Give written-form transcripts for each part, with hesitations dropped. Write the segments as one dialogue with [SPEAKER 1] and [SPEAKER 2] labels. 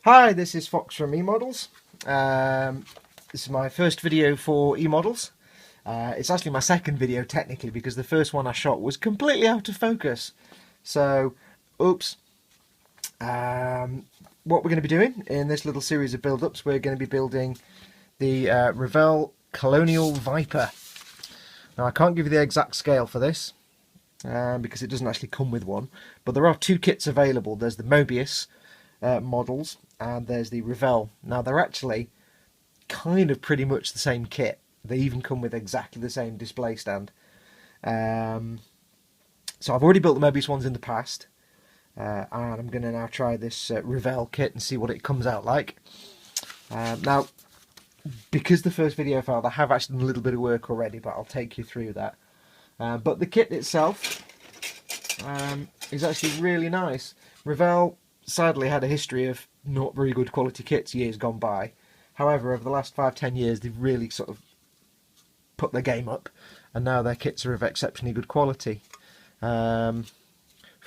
[SPEAKER 1] Hi, this is Fox from eModels. This is my first video for eModels. It's actually my second video technically because the first one I shot was completely out of focus. So, oops. What we're going to be doing in this little series of build-ups, we're going to be building the Revell Colonial Viper. Now I can't give you the exact scale for this because it doesn't actually come with one, but there are two kits available. There's the Mobius models and there's the Revell. Now they're actually kind of pretty much the same kit. They even come with exactly the same display stand. So I've already built the Mobius ones in the past, and I'm going to now try this Revell kit and see what it comes out like. Now, because the first video failed, I have actually done a little bit of work already, but I'll take you through that. But the kit itself is actually really nice. Revell sadly had a history of not very good quality kits years gone by. However, over the last 5-10 years, they've really sort of put their game up, and now their kits are of exceptionally good quality. For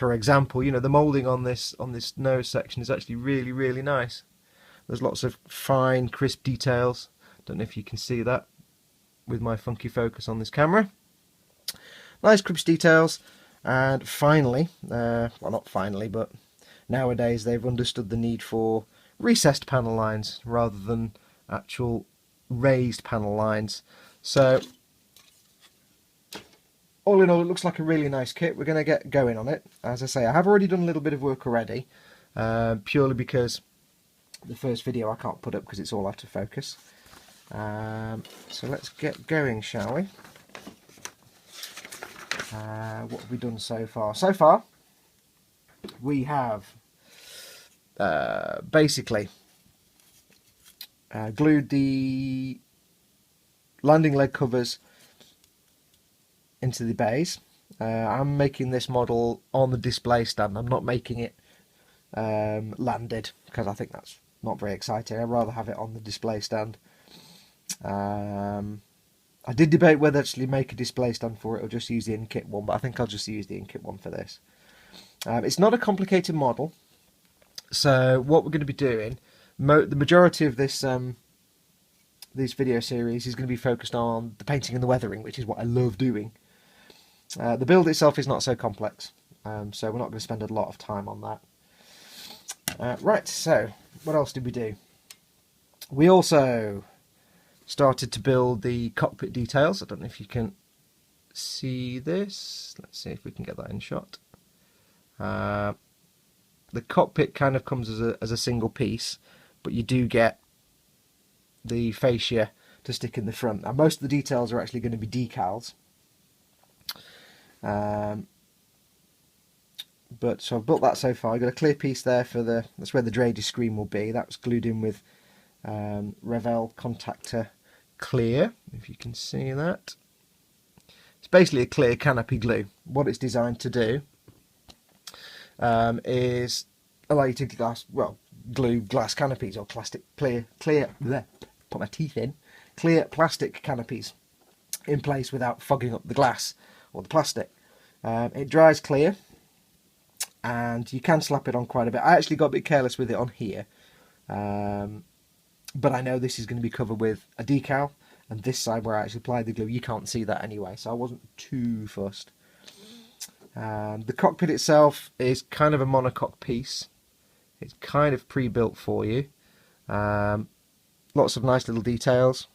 [SPEAKER 1] example, you know, the moulding on this nose section is actually really nice. There's lots of fine, crisp details. Don't know if you can see that with my funky focus on this camera. Nice crisp details. And finally, well, not finally, but nowadays they've understood the need for recessed panel lines rather than actual raised panel lines. So all in all, it looks like a really nice kit. We're going to get going on it. As I say, I have already done a little bit of work already, purely because the first video I can't put up because it's all out of focus. So let's get going, shall we? What have we done so far? So far, we have basically glued the landing leg covers into the bays. I'm making this model on the display stand. I'm not making it landed because I think that's not very exciting. I'd rather have it on the display stand. I did debate whether to actually make a display stand for it or just use the in-kit one, but I think I'll just use the in-kit one for this. It's not a complicated model, so what we're going to be doing, the majority of this video series is going to be focused on the painting and the weathering, which is what I love doing. The build itself is not so complex, so we're not going to spend a lot of time on that. Right, so what else did we do? We also started to build the cockpit details. I don't know if you can see this. Let's see if we can get that in shot. The cockpit kind of comes as a single piece, but you do get the fascia to stick in the front. Now most of the details are actually going to be decals. But so I've built that so far. I've got a clear piece there for that's where the drainage screen will be. That was glued in with Revell Contactor Clear, if you can see that. It's basically a clear canopy glue. What it's designed to do is allow you to glue glass canopies or clear put my teeth in, clear plastic canopies in place without fogging up the glass or the plastic. It dries clear, and you can slap it on quite a bit. I actually got a bit careless with it on here, but I know this is going to be covered with a decal, and this side where I actually applied the glue, you can't see that anyway, so I wasn't too fussed. The cockpit itself is kind of a monocoque piece. It's kind of pre-built for you. Lots of nice little details.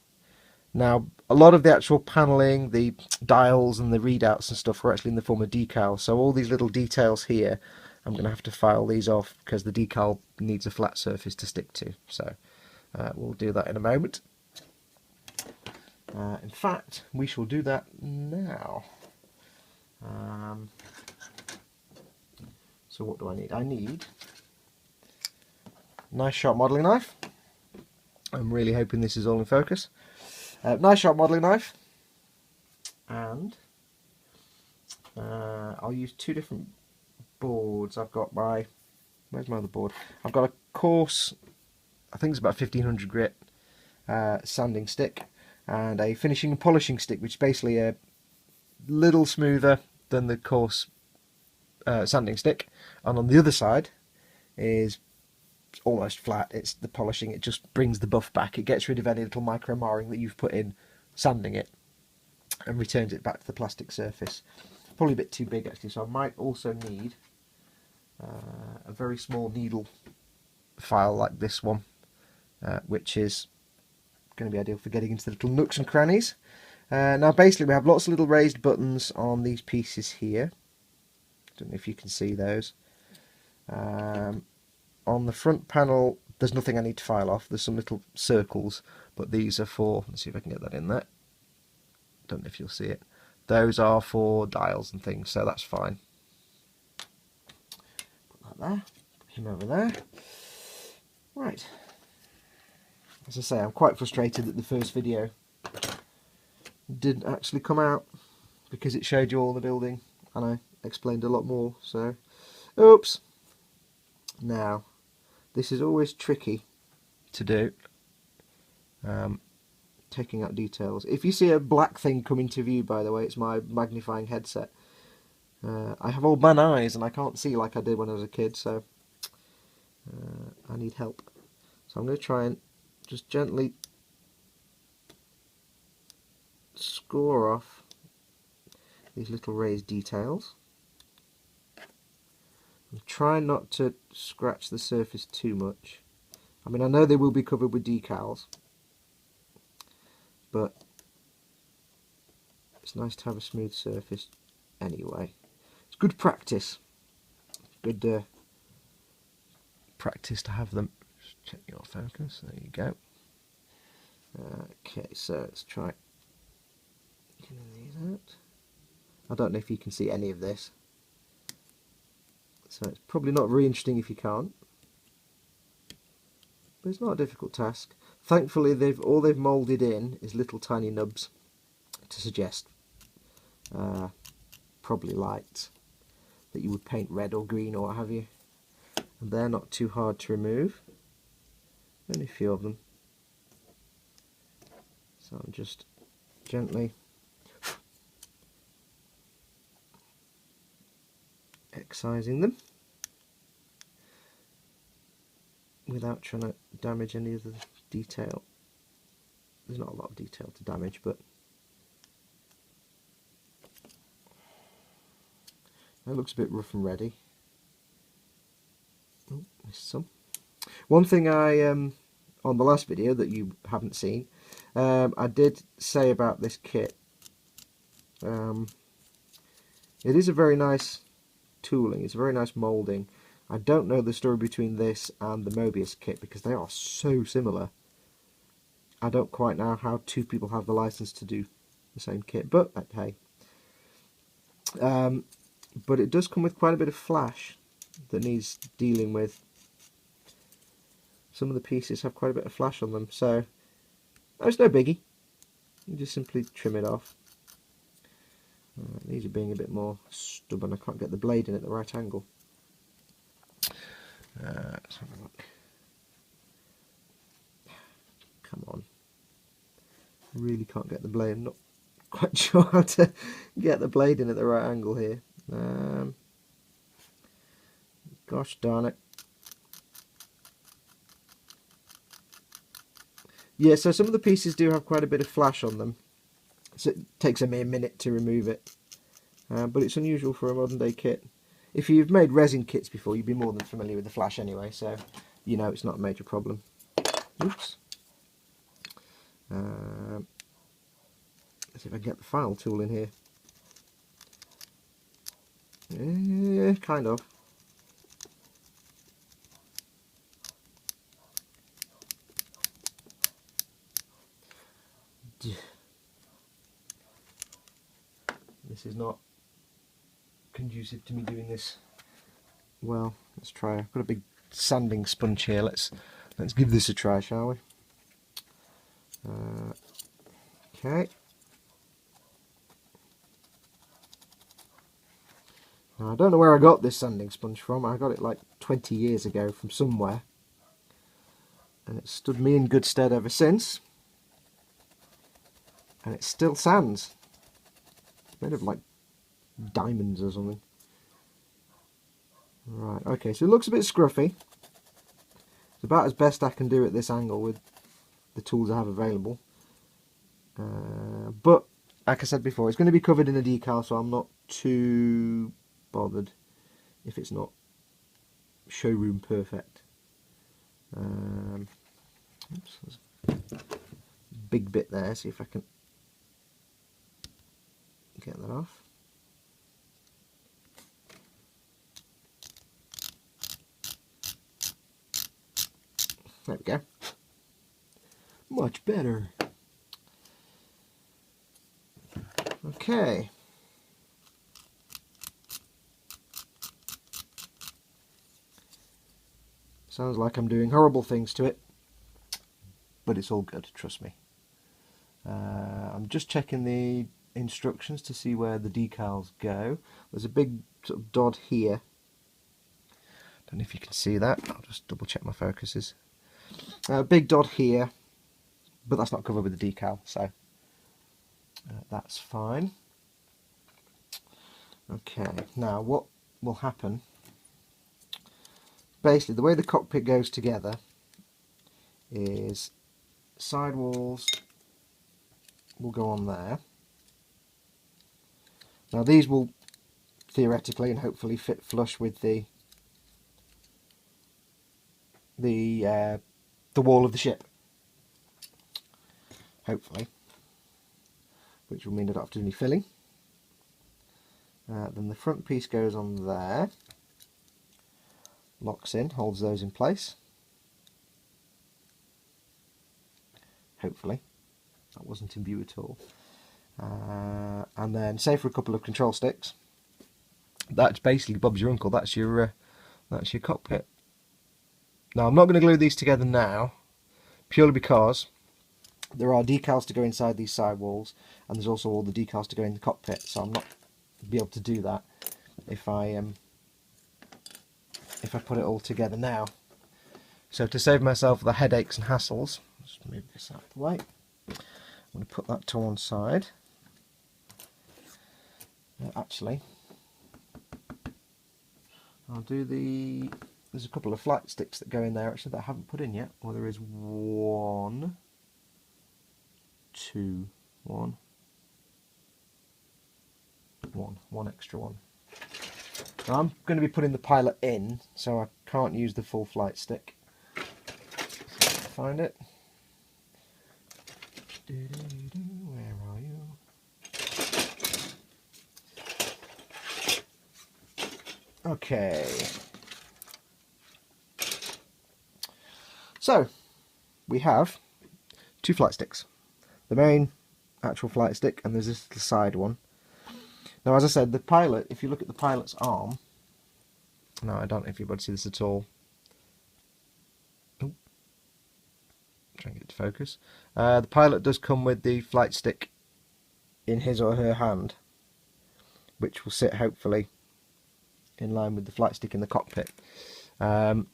[SPEAKER 1] Now, a lot of the actual panelling, the dials and the readouts and stuff are actually in the form of decal, so all these little details here, I'm going to have to file these off because the decal needs a flat surface to stick to. So we'll do that in a moment. In fact, we shall do that now. So what do I need? I need a nice sharp modelling knife. I'm really hoping this is all in focus. Nice sharp modelling knife, and I'll use two different boards. I've got where's my other board? I've got a coarse, I think it's about 1500 grit sanding stick, and a finishing and polishing stick, which is basically a little smoother than the coarse sanding stick, and on the other side is almost flat. It's the polishing, it just brings the buff back. It gets rid of any little micro marring that you've put in sanding it and returns it back to the plastic surface. Probably a bit too big actually, so I might also need a very small needle file like this one, which is going to be ideal for getting into the little nooks and crannies. Now basically we have lots of little raised buttons on these pieces here. Don't know if you can see those. On the front panel there's nothing I need to file off. There's some little circles, but these are for, let's see if I can get that in there. Don't know if you'll see it. Those are for dials and things, so that's fine. Put that there, put him over there. Right. As I say, I'm quite frustrated that the first video didn't actually come out because it showed you all the building and I explained a lot more, so oops. Now this is always tricky to do, taking out details. If you see a black thing come into view, by the way, it's my magnifying headset. I have old man eyes and I can't see like I did when I was a kid, so I need help. So I'm going to try and just gently score off these little raised details. I'm trying not to scratch the surface too much. I mean, I know they will be covered with decals, but it's nice to have a smooth surface anyway. It's good practice. Good practice to have them. Just check your focus. There you go. Okay, so let's try getting these out. I don't know if you can see any of this, so it's probably not very interesting if you can't, but it's not a difficult task. Thankfully all they've moulded in is little tiny nubs to suggest probably lights that you would paint red or green or what have you, and they're not too hard to remove, only a few of them. So I'm just gently excising them without trying to damage any of the detail. There's not a lot of detail to damage, but that looks a bit rough and ready. Oh, missed some. One thing I on the last video that you haven't seen, I did say about this kit. It is a very nice tooling, it's a very nice moulding. I don't know the story between this and the Mobius kit because they are so similar. I don't quite know how two people have the license to do the same kit, but hey. But it does come with quite a bit of flash that needs dealing with. Some of the pieces have quite a bit of flash on them, so it's no biggie. You just simply trim it off. These are being a bit more stubborn. I can't get the blade in at the right angle. Let's have a look. Come on. Really can't get the blade. I'm not quite sure how to get the blade in at the right angle here. Gosh darn it. Yeah, so some of the pieces do have quite a bit of flash on them. So it takes a mere minute to remove it, but it's unusual for a modern day kit. If you've made resin kits before, you'd be more than familiar with the flash anyway, so you know it's not a major problem. Oops. Let's see if I can get the file tool in here. Yeah, kind of. This is not conducive to me doing this. Well, let's try. I've got a big sanding sponge here. Let's give this a try, shall we? Okay. Now, I don't know where I got this sanding sponge from. I got it like 20 years ago from somewhere, and it's stood me in good stead ever since. And it still sands. It's made of like diamonds or something. Right, okay, so it looks a bit scruffy. It's about as best I can do at this angle with the tools I have available. But, like I said before, it's going to be covered in a decal, so I'm not too bothered if it's not showroom perfect. Oops, there's a big bit there, see if I can get that off. There we go. Much better. Okay. Sounds like I'm doing horrible things to it, but it's all good, trust me. I'm just checking the instructions to see where the decals go. There's a big sort of dot here. Don't know if you can see that. I'll just double check my focuses. A big dot here, but that's not covered with the decal, so that's fine. Okay, now what will happen, basically the way the cockpit goes together is sidewalls will go on there. Now these will theoretically and hopefully fit flush with the wall of the ship, hopefully, which will mean I don't have to do any filling. Then the front piece goes on there, locks in, holds those in place. Hopefully, that wasn't in view at all. And then, say for a couple of control sticks, that's basically Bob's your uncle. That's your cockpit. Now I'm not going to glue these together now, purely because there are decals to go inside these sidewalls, and there's also all the decals to go in the cockpit. So I'm not be able to do that if I put it all together now. So to save myself the headaches and hassles, just move this out of the way. I'm going to put that to one side. Actually, I'll do there's a couple of flight sticks that go in there actually that I haven't put in yet. Well, there is one extra one. Now I'm going to be putting the pilot in, so I can't use the full flight stick. Find it. Where are you? Okay. So we have two flight sticks. The main actual flight stick, and there's this little side one. Now, as I said, the pilot, if you look at the pilot's arm, no, I don't know if you'll be able to see this at all. Oh, try and get it to focus. The pilot does come with the flight stick in his or her hand, which will sit hopefully in line with the flight stick in the cockpit. I'm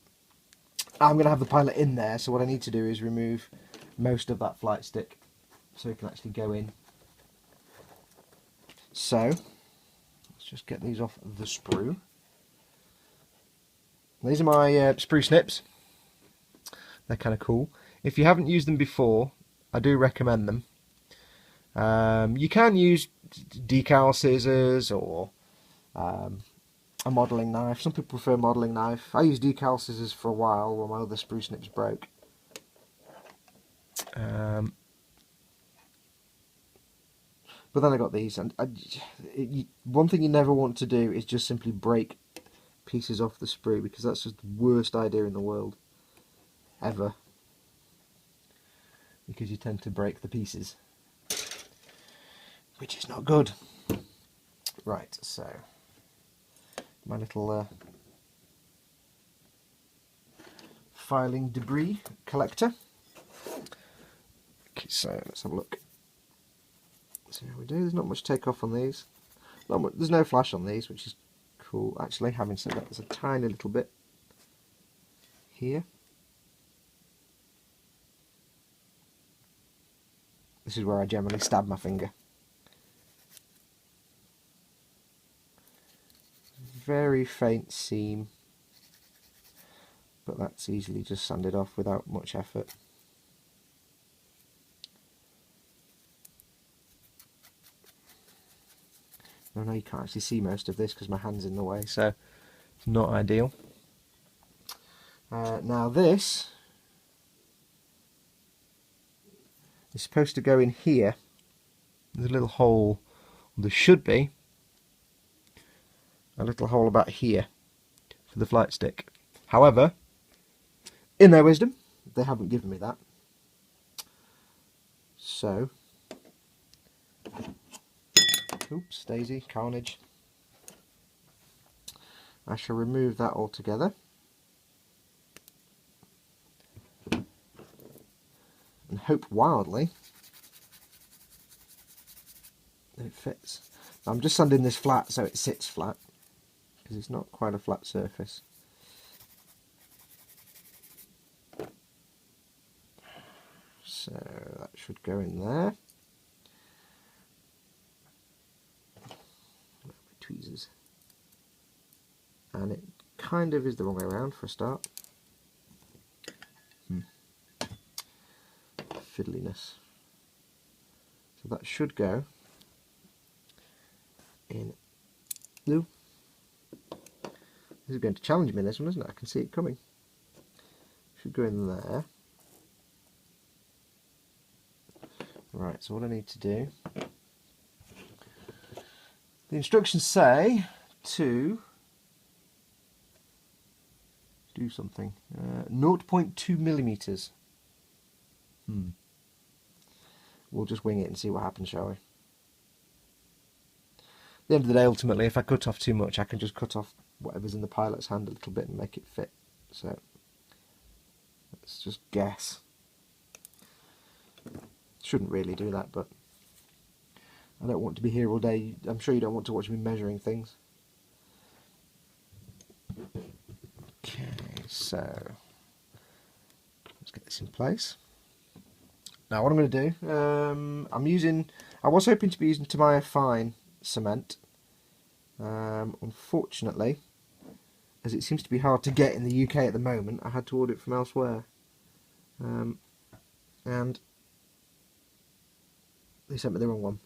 [SPEAKER 1] going to have the pilot in there, so what I need to do is remove most of that flight stick so it can actually go in. So let's just get these off the sprue. These are my sprue snips. They're kind of cool. If you haven't used them before, I do recommend them. You can use decal scissors or a modelling knife. Some people prefer modelling knife. I used decal scissors for a while when my other sprue snips broke. But then I got these, and one thing you never want to do is just simply break pieces off the sprue, because that's just the worst idea in the world, ever. Because you tend to break the pieces, which is not good. Right, so my little filing debris collector. Okay, so let's have a look. See how we do. There's not much take off on these. Not much, there's no flash on these, which is cool. Actually, having said that, there's a tiny little bit here. This is where I generally stab my finger. Very faint seam. but that's easily just sanded off without much effort. I know you can't actually see most of this because my hand's in the way, so it's not ideal. Now this is supposed to go in here. There's a little hole, there should be a little hole about here for the flight stick. However, in their wisdom, they haven't given me that. So, oops, daisy, carnage. I shall remove that altogether. And hope wildly that it fits. Now, I'm just sanding this flat so it sits flat, because it's not quite a flat surface. So that should go in there. Tweezers. And it kind of is the wrong way around for a start. Fiddliness. So that should go in. No. This is going to challenge me, this one, isn't it? I can see it coming. Should go in there. Right, so what I need to do, the instructions say to do something. 0.2 millimeters. We'll just wing it and see what happens, shall we? At the end of the day, ultimately, if I cut off too much, I can just cut off whatever's in the pilot's hand a little bit and make it fit. So let's just guess. Shouldn't really do that, but I don't want to be here all day. I'm sure you don't want to watch me measuring things. Okay, so let's get this in place. Now what I'm going to do, I was hoping to be using Tamiya Fine cement. Unfortunately, as it seems to be hard to get in the UK at the moment, I had to order it from elsewhere. And they sent me the wrong one.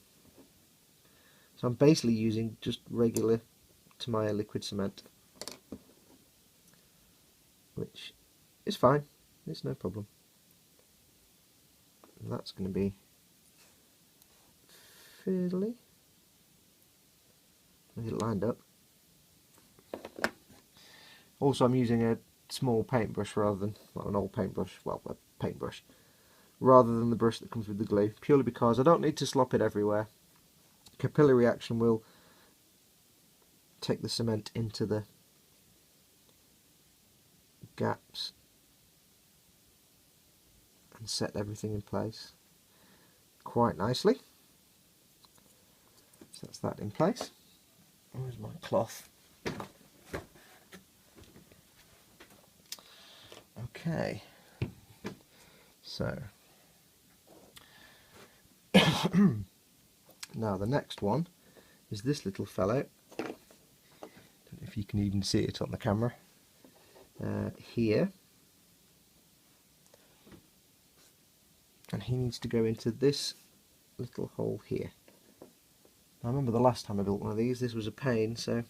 [SPEAKER 1] So I'm basically using just regular Tamiya liquid cement, which is fine, it's no problem. And that's going to be fiddly. Get it lined up. Also, I'm using a small paintbrush rather than, well, an old paintbrush, well, a paintbrush, rather than the brush that comes with the glue, purely because I don't need to slop it everywhere. Capillary action will take the cement into the gaps and set everything in place quite nicely. So that's that in place. Where's my cloth? Okay, so now the next one is this little fellow. Don't know if you can even see it on the camera. Here, and he needs to go into this little hole here. I remember the last time I built one of these, this was a pain, so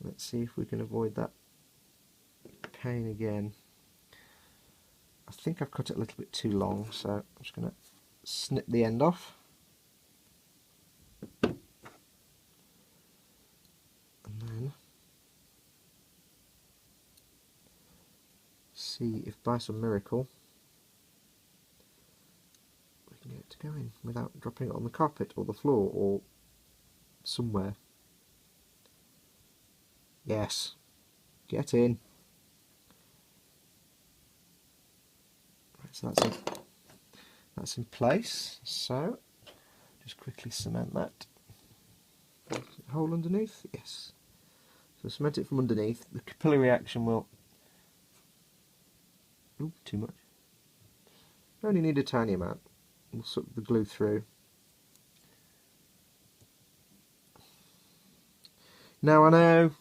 [SPEAKER 1] let's see if we can avoid that pain again. I think I've cut it a little bit too long, so I'm just going to snip the end off. And then see if by some miracle we can get it to go in without dropping it on the carpet or the floor or somewhere. Yes, get in. Right, so that's in place. So just quickly cement that. Hole underneath, yes. So cement it from underneath. The capillary action will. Ooh, too much. Only need a tiny amount. We'll suck the glue through. Now I know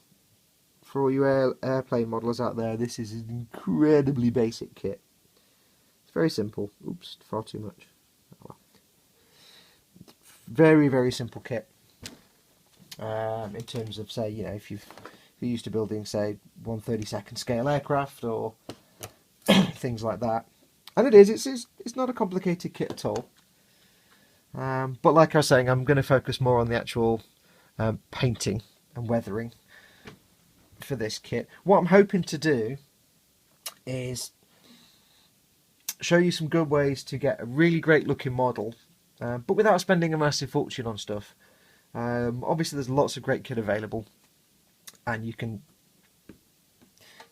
[SPEAKER 1] for all you airplane modelers out there, this is an incredibly basic kit. It's very simple. Oops, far too much. Oh, well. Very, very simple kit. In terms of, say, you know, if you're used to building, say, 1/32 scale aircraft or things like that. And it's not a complicated kit at all. But like I was saying, I'm going to focus more on the actual painting and weathering for this kit. What I'm hoping to do is show you some good ways to get a really great looking model, but without spending a massive fortune on stuff. Obviously there's lots of great kit available and you can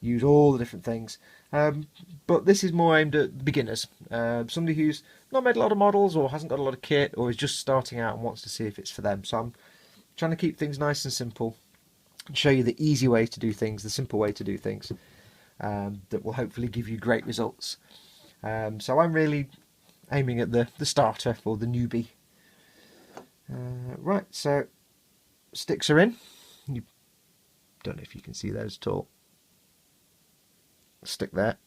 [SPEAKER 1] use all the different things, but this is more aimed at beginners, somebody who's not made a lot of models or hasn't got a lot of kit or is just starting out and wants to see if it's for them. So I'm trying to keep things nice and simple and show you the easy way to do things, the simple way to do things, that will hopefully give you great results. So I'm really aiming at the starter or the newbie. Right, so sticks are in. You don't know if you can see those at all. Stick there.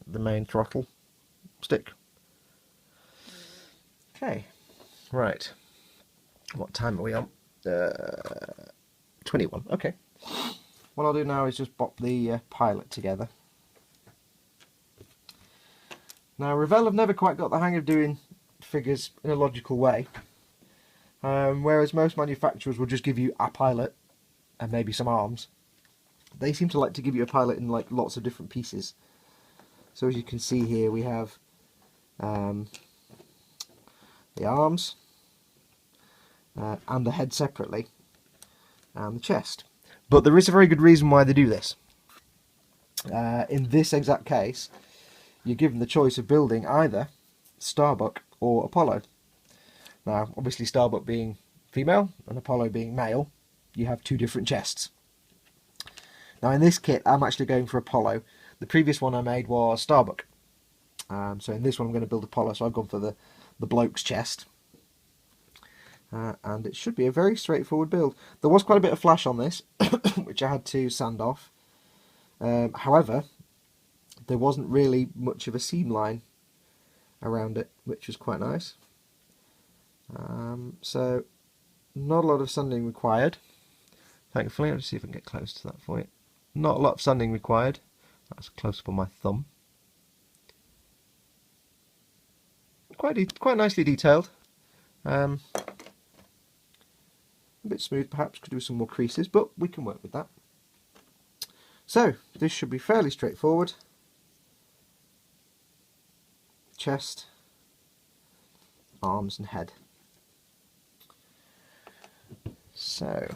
[SPEAKER 1] The main throttle stick. Okay, right. What time are we on? 21. Okay. What I'll do now is just bop the pilot together. Now, Revell have never quite got the hang of doing figures in a logical way. Whereas most manufacturers will just give you a pilot and maybe some arms. They seem to like to give you a pilot in like lots of different pieces. So as you can see here, we have the arms and the head separately, and the chest. But there is a very good reason why they do this. In this exact case, you're given the choice of building either Starbuck or Apollo. Now, obviously Starbuck being female and Apollo being male, you have two different chests. Now in this kit, I'm actually going for Apollo. The previous one I made was Starbuck. So in this one I'm going to build Apollo, so I've gone for the bloke's chest. And it should be a very straightforward build. There was quite a bit of flash on this, which I had to sand off. However, there wasn't really much of a seam line around it, which was quite nice. So not a lot of sanding required, thankfully. I'll just see if I can get close to that for you. Not a lot of sanding required. That's close up on my thumb. Quite nicely detailed. A bit smooth perhaps, could do some more creases, but we can work with that. So this should be fairly straightforward. Chest, arms and head. So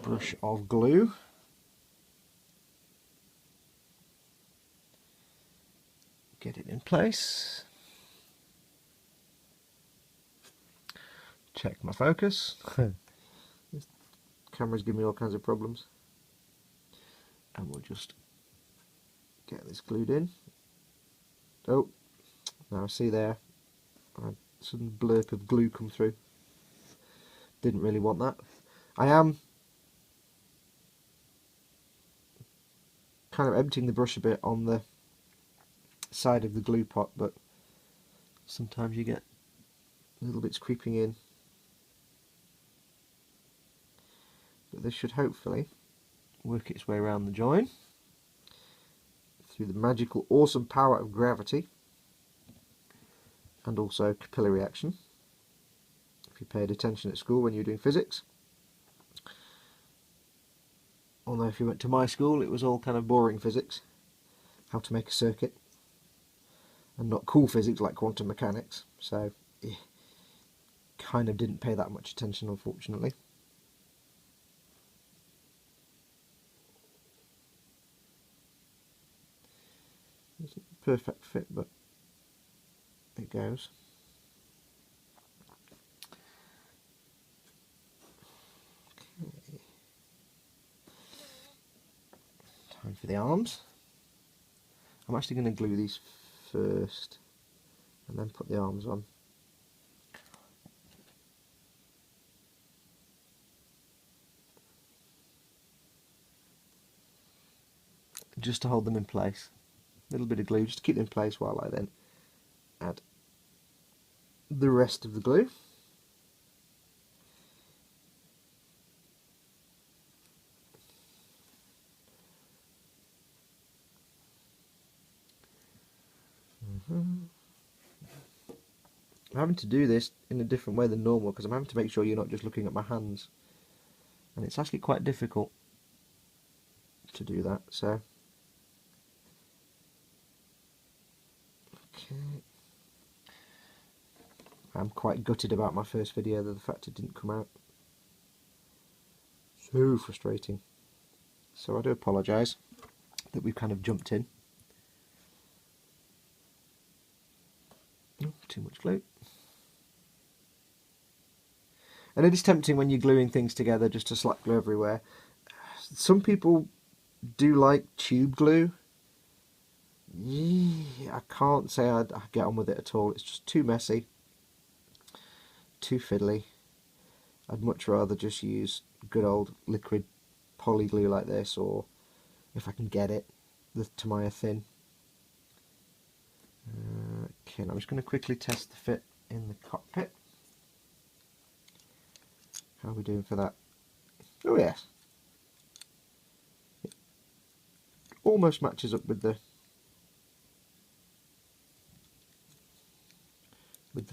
[SPEAKER 1] brush of glue. Get it in place. Check my focus. This camera's giving me all kinds of problems. And we'll just get this glued in. Oh, now see there, I had some blurb of glue come through. Didn't really want that. I am kind of emptying the brush a bit on the side of the glue pot, but sometimes you get little bits creeping in. But this should hopefully work its way around the join through the magical, awesome power of gravity and also capillary action. If you paid attention at school when you were doing physics. Although if you went to my school, it was all kind of boring physics, how to make a circuit, and not cool physics like quantum mechanics. So, kind of didn't pay that much attention, unfortunately. Isn't a perfect fit, but it goes. Okay. Time for the arms. I'm actually going to glue these first and then put the arms on. just to hold them in place. A little bit of glue just to keep them in place while I then add the rest of the glue. I'm having to do this in a different way than normal because I'm having to make sure you're not just looking at my hands, and it's actually quite difficult to do that. So okay, I'm quite gutted about my first video, though, the fact it didn't come out. So frustrating. So I do apologise that we've kind of jumped in. Oh, too much glue. And it is tempting when you're gluing things together just to slap glue everywhere. Some people do like tube glue. I can't say I'd get on with it at all. It's just too messy, too fiddly. I'd much rather just use good old liquid poly glue like this, or if I can get it, the Tamiya thin. Okay, and I'm just going to quickly test the fit in the cockpit. How are we doing for that? Oh yes, it almost matches up with the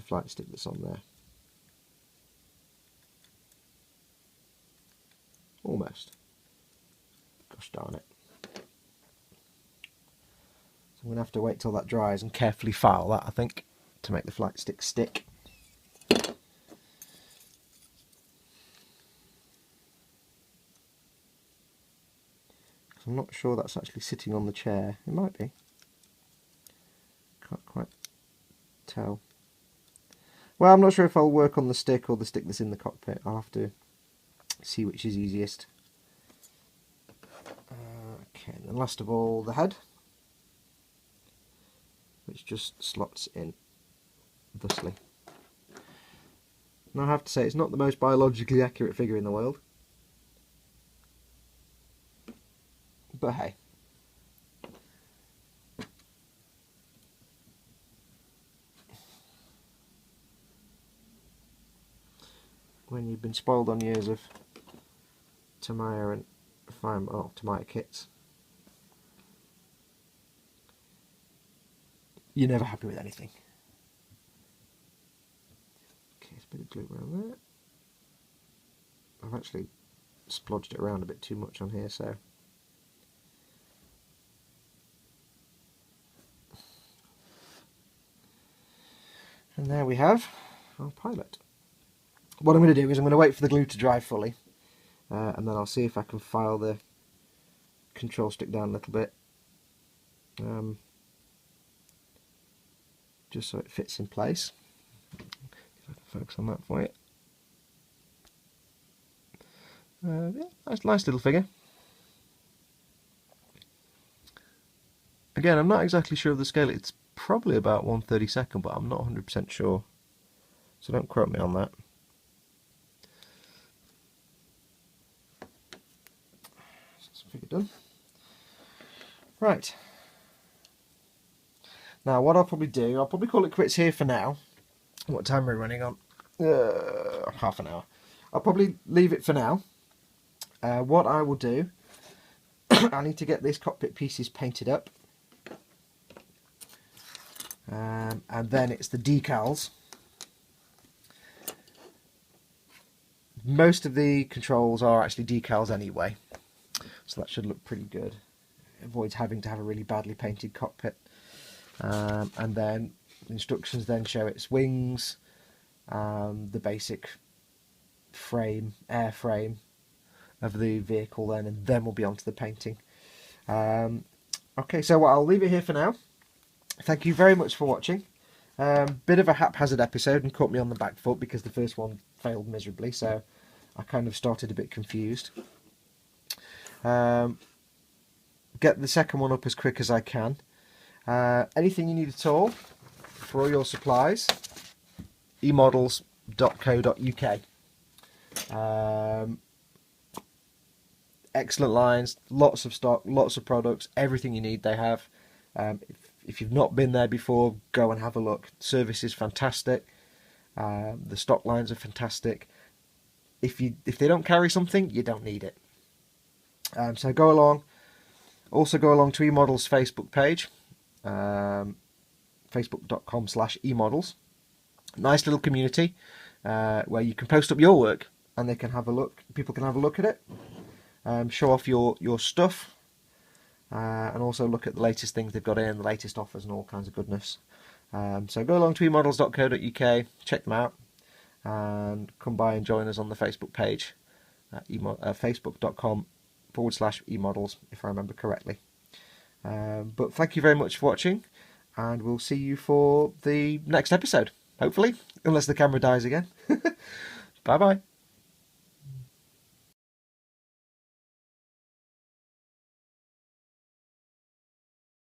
[SPEAKER 1] flight stick that's on there. Almost. Gosh darn it. So I'm going to have to wait till that dries and carefully file that, I think, to make the flight stick stick. I'm not sure that's actually sitting on the chair. It might be. Can't quite tell. Well, I'm not sure if I'll work on the stick or the stick that's in the cockpit. I'll have to see which is easiest. Okay, and then last of all, the head, which just slots in thusly. Now I have to say, it's not the most biologically accurate figure in the world, but hey. When you've been spoiled on years of Tamiya and Tamiya kits, you're never happy with anything. Okay, there's a bit of glue around there. I've actually splodged it around a bit too much on here, so and there we have our pilot. What I'm going to do is I'm going to wait for the glue to dry fully, and then I'll see if I can file the control stick down a little bit, just so it fits in place. If I can focus on that for you. Yeah, nice little figure. Again, I'm not exactly sure of the scale. It's probably about 1/32, but I'm not 100% sure, so don't quote me on that. Figure done. Right. Now what I'll probably do, I'll probably call it quits here for now. What time are we running on? Half an hour. I'll probably leave it for now. What I will do, I need to get these cockpit pieces painted up. And then it's the decals. Most of the controls are actually decals anyway, so that should look pretty good. It avoids having to have a really badly painted cockpit. And then the instructions then show its wings, the basic frame, airframe of the vehicle then, and then we'll be on to the painting. Okay, so I'll leave it here for now. Thank you very much for watching. Bit of a haphazard episode and caught me on the back foot because the first one failed miserably, so I kind of started a bit confused. Get the second one up as quick as I can. Anything you need at all for all your supplies, emodels.co.uk. excellent lines, lots of stock, lots of products, everything you need they have. If you've not been there before, go and have a look. Service is fantastic. The stock lines are fantastic. If they don't carry something, you don't need it. So go along. Also go along to eModels Facebook page, facebook.com/emodels. Nice little community where you can post up your work and they can have a look. People can have a look at it, show off your stuff, and also look at the latest things they've got in, the latest offers and all kinds of goodness. So go along to emodels.co.uk, check them out, and come by and join us on the Facebook page, facebook.com/emodels, if I remember correctly. But thank you very much for watching, and we'll see you for the next episode, hopefully, unless the camera dies again. Bye bye.